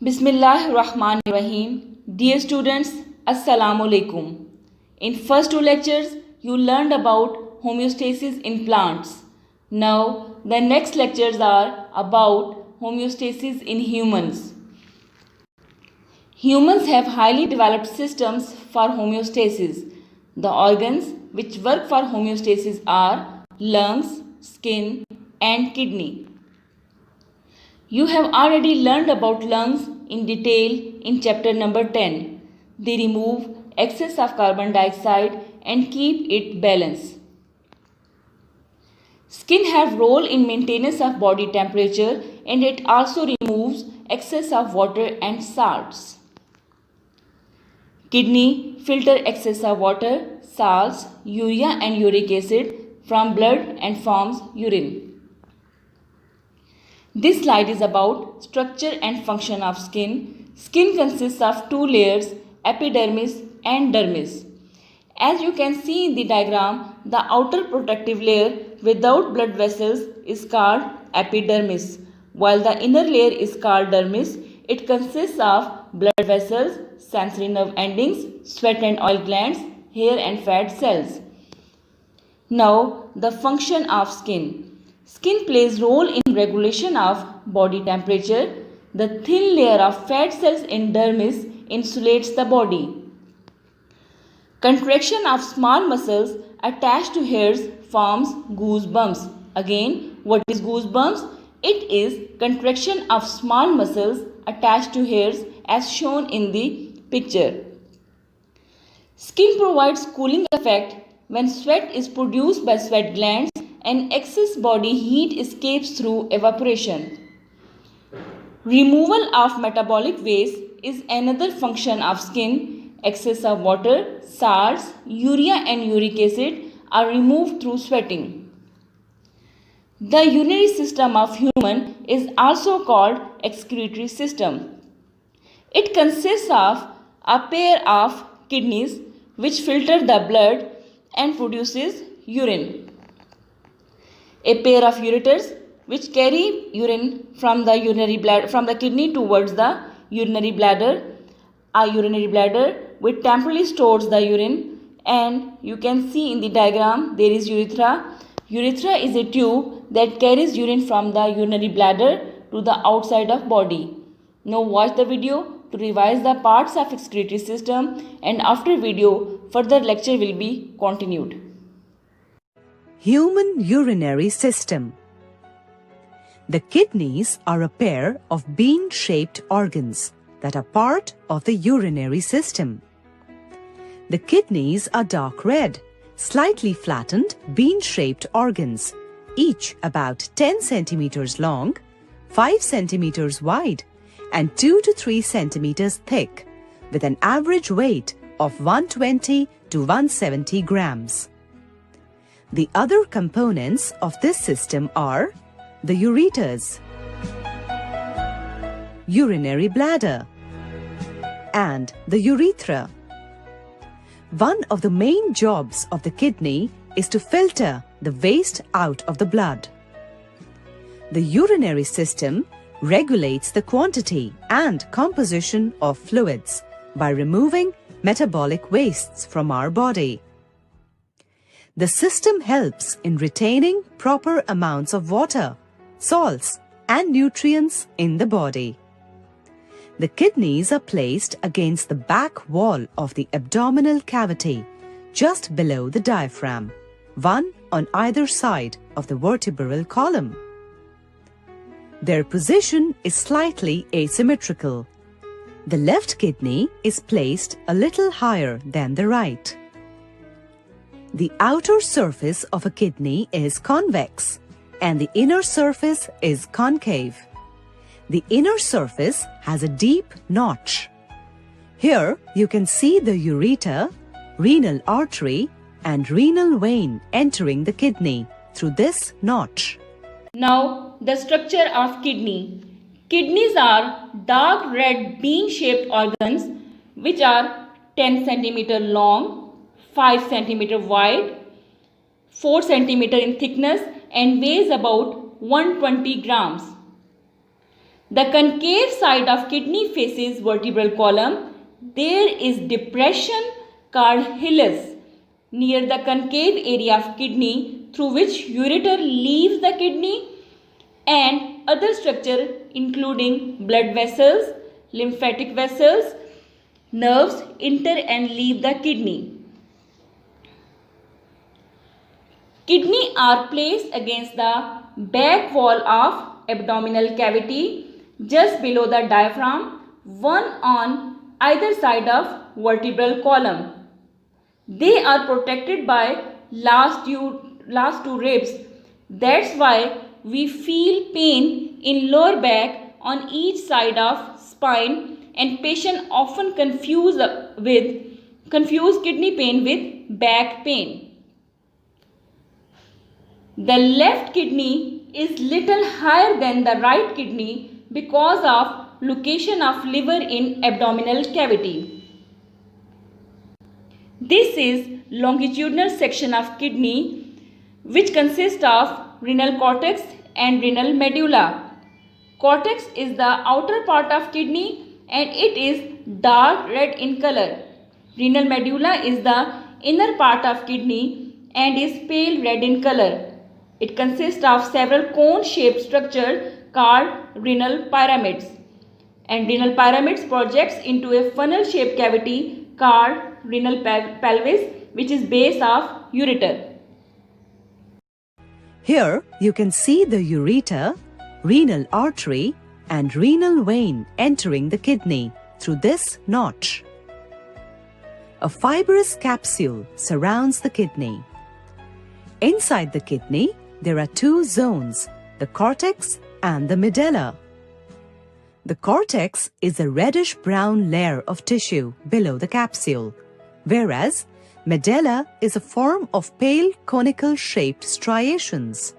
Bismillahirrahmanirrahim. Dear students, Assalamu alaikum. In first two lectures, you learned about homeostasis in plants. Now, the next lectures are about homeostasis in humans. Humans have highly developed systems for homeostasis. The organs which work for homeostasis are lungs, skin, and kidney. You have already learned about lungs in detail in chapter number 10. They remove excess of carbon dioxide and keep it balanced. Skin have role in maintenance of body temperature and it also removes excess of water and salts. Kidney filter excess of water, salts, urea and uric acid from blood and forms urine. This slide is about structure and function of skin. Skin consists of two layers, epidermis and dermis. As you can see in the diagram, the outer protective layer without blood vessels is called epidermis, while the inner layer is called dermis. It consists of blood vessels, sensory nerve endings, sweat and oil glands, hair and fat cells. Now, the function of skin. Skin plays role in regulation of body temperature. The thin layer of fat cells in dermis insulates the body. Contraction of small muscles attached to hairs forms goosebumps. Again, what is goosebumps? It is contraction of small muscles attached to hairs as shown in the picture. Skin provides cooling effect when sweat is produced by sweat glands and excess body heat escapes through evaporation. Removal of metabolic waste is another function of skin. Excess of water, salts, urea and uric acid are removed through sweating. The urinary system of human is also called excretory system. It consists of a pair of kidneys which filter the blood and produces urine. A pair of ureters which carry urine from the kidney towards the urinary bladder. A urinary bladder which temporarily stores the urine, and you can see in the diagram there is urethra. Urethra is a tube that carries urine from the urinary bladder to the outside of body. Now watch the video to revise the parts of excretory system, and after video further lecture will be continued. Human urinary system. The kidneys are a pair of bean-shaped organs that are part of the urinary system. The kidneys are dark red, slightly flattened, bean-shaped organs, each about 10 centimeters long, 5 centimeters wide, and 2 to 3 centimeters thick, with an average weight of 120 to 170 grams. The other components of this system are the ureters, urinary bladder, and the urethra. One of the main jobs of the kidney is to filter the waste out of the blood. The urinary system regulates the quantity and composition of fluids by removing metabolic wastes from our body. The system helps in retaining proper amounts of water, salts, and nutrients in the body. The kidneys are placed against the back wall of the abdominal cavity, just below the diaphragm, one on either side of the vertebral column. Their position is slightly asymmetrical. The left kidney is placed a little higher than the right. The outer surface of a kidney is convex and the inner surface is concave. The inner surface has a deep notch. Here you can see the ureter, renal artery and renal vein entering the kidney through this notch. Now the structure of kidney. Kidneys are dark red bean-shaped organs which are 10 cm long, 5 cm wide, 4 cm in thickness and weighs about 120 grams. The concave side of kidney faces vertebral column. There is depression called hilus near the concave area of kidney through which ureter leaves the kidney and other structure including blood vessels, lymphatic vessels, nerves enter and leave the kidney. Kidney are placed against the back wall of abdominal cavity just below the diaphragm, one on either side of vertebral column. They are protected by last two ribs. That's why we feel pain in lower back on each side of spine, and patient often confuse kidney pain with back pain. The left kidney is little higher than the right kidney because of location of liver in abdominal cavity. This is longitudinal section of kidney which consists of renal cortex and renal medulla. Cortex is the outer part of kidney and it is dark red in color. Renal medulla is the inner part of kidney and is pale red in color. It consists of several cone-shaped structures called renal pyramids, and renal pyramids projects into a funnel-shaped cavity called renal pelvis, which is base of ureter. Here you can see the ureter, renal artery and renal vein entering the kidney through this notch. A fibrous capsule surrounds the kidney. Inside the kidney, there are two zones, the cortex and the medulla. The cortex is a reddish-brown layer of tissue below the capsule, whereas medulla is a form of pale conical-shaped striations.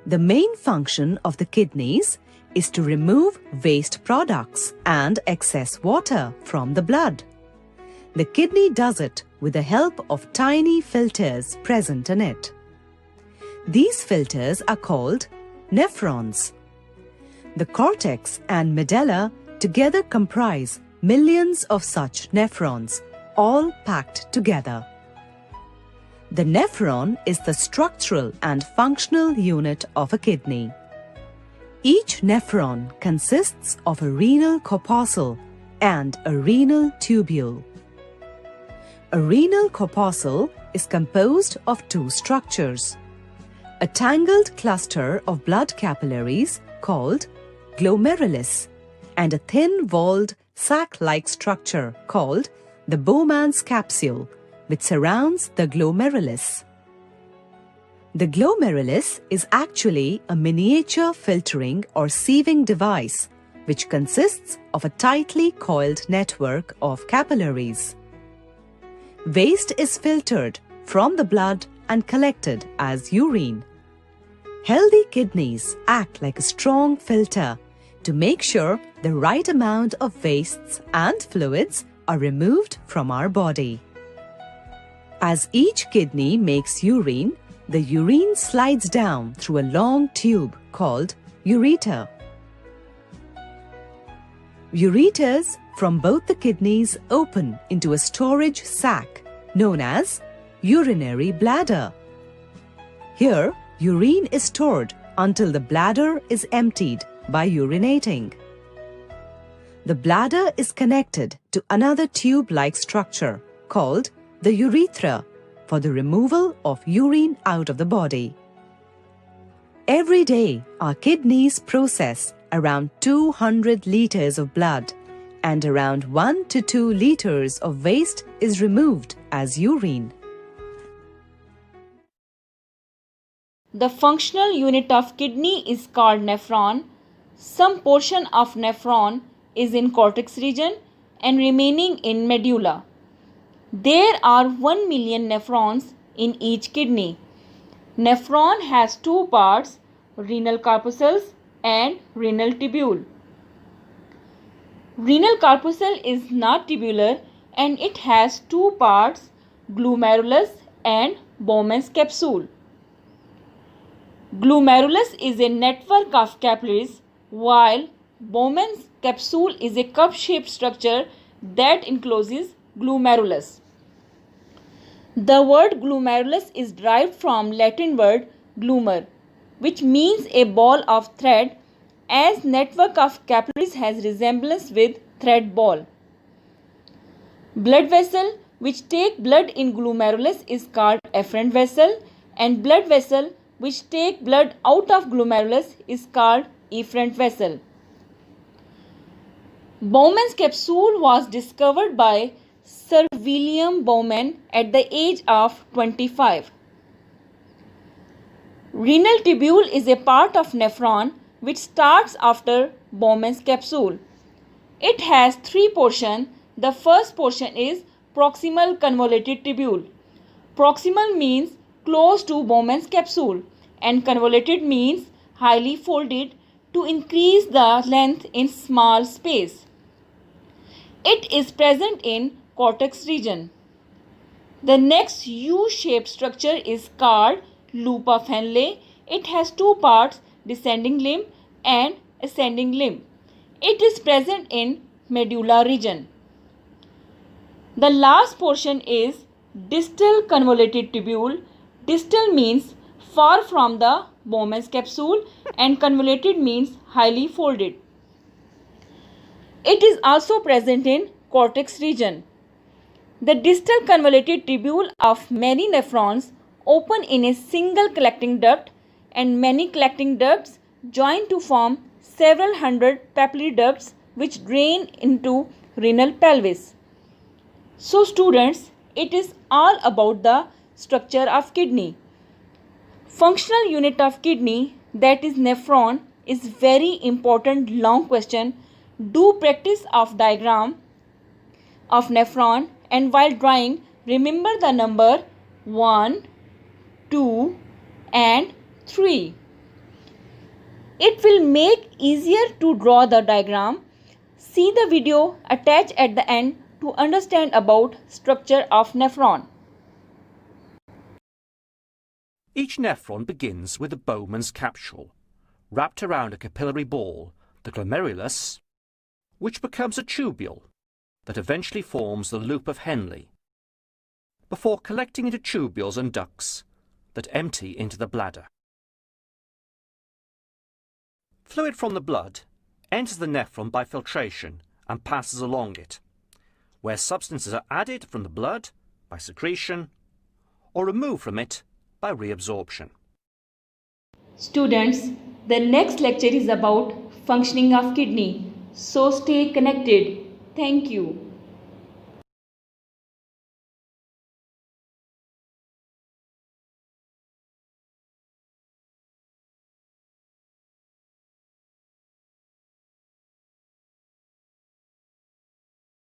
The main function of the kidneys is to remove waste products and excess water from the blood. The kidney does it with the help of tiny filters present in it. These filters are called nephrons. The cortex and medulla together comprise millions of such nephrons, all packed together. The nephron is the structural and functional unit of a kidney. Each nephron consists of a renal corpuscle and a renal tubule. A renal corpuscle is composed of two structures: a tangled cluster of blood capillaries called glomerulus and a thin-walled sac-like structure called the Bowman's capsule, which surrounds the glomerulus. The glomerulus is actually a miniature filtering or sieving device which consists of a tightly coiled network of capillaries. Waste is filtered from the blood and collected as urine. Healthy kidneys act like a strong filter to make sure the right amount of wastes and fluids are removed from our body. As each kidney makes urine, the urine slides down through a long tube called ureter. Ureters from both the kidneys open into a storage sac known as urinary bladder. Here, urine is stored until the bladder is emptied by urinating. The bladder is connected to another tube-like structure called the urethra for the removal of urine out of the body. Every day, our kidneys process around 200 liters of blood, and around 1 to 2 liters of waste is removed as urine. The functional unit of kidney is called nephron. Some portion of nephron is in cortex region and remaining in medulla. There are 1 million nephrons in each kidney. Nephron has two parts, renal corpuscles and renal tubule. Renal corpuscle is not tubular and it has two parts, glomerulus and Bowman's capsule. Glomerulus is a network of capillaries while Bowman's capsule is a cup-shaped structure that encloses glomerulus. The word glomerulus is derived from Latin word glumer, which means a ball of thread, as network of capillaries has resemblance with thread ball. Blood vessel which take blood in glomerulus is called afferent vessel, and blood vessel which take blood out of glomerulus is called efferent vessel. Bowman's capsule was discovered by Sir William Bowman at the age of 25. Renal tubule is a part of nephron which starts after Bowman's capsule. It has three portions. The first portion is proximal convoluted tubule. Proximal means close to Bowman's capsule and convoluted means highly folded to increase the length in small space. It is present in cortex region. The next U-shaped structure is called loop of Henle. It has two parts, descending limb and ascending limb. It is present in medulla region. The last portion is distal convoluted tubule. Distal means far from the Bowman's capsule and convoluted means highly folded. It is also present in cortex region. The distal convoluted tubule of many nephrons open in a single collecting duct, and many collecting ducts join to form several hundred papillary ducts which drain into renal pelvis. So students, it is all about the structure of kidney. Functional unit of kidney, that is nephron, is very important long question. Do practice of diagram of nephron, and while drawing remember the number 1, 2 and 3. It will make easier to draw the diagram. See the video attached at the end to understand about structure of nephron. Each nephron begins with a Bowman's capsule, wrapped around a capillary ball, the glomerulus, which becomes a tubule that eventually forms the loop of Henle, before collecting into tubules and ducts that empty into the bladder. Fluid from the blood enters the nephron by filtration and passes along it, where substances are added from the blood by secretion or removed from it by reabsorption. Students, the next lecture is about functioning of kidney. So stay connected. Thank you.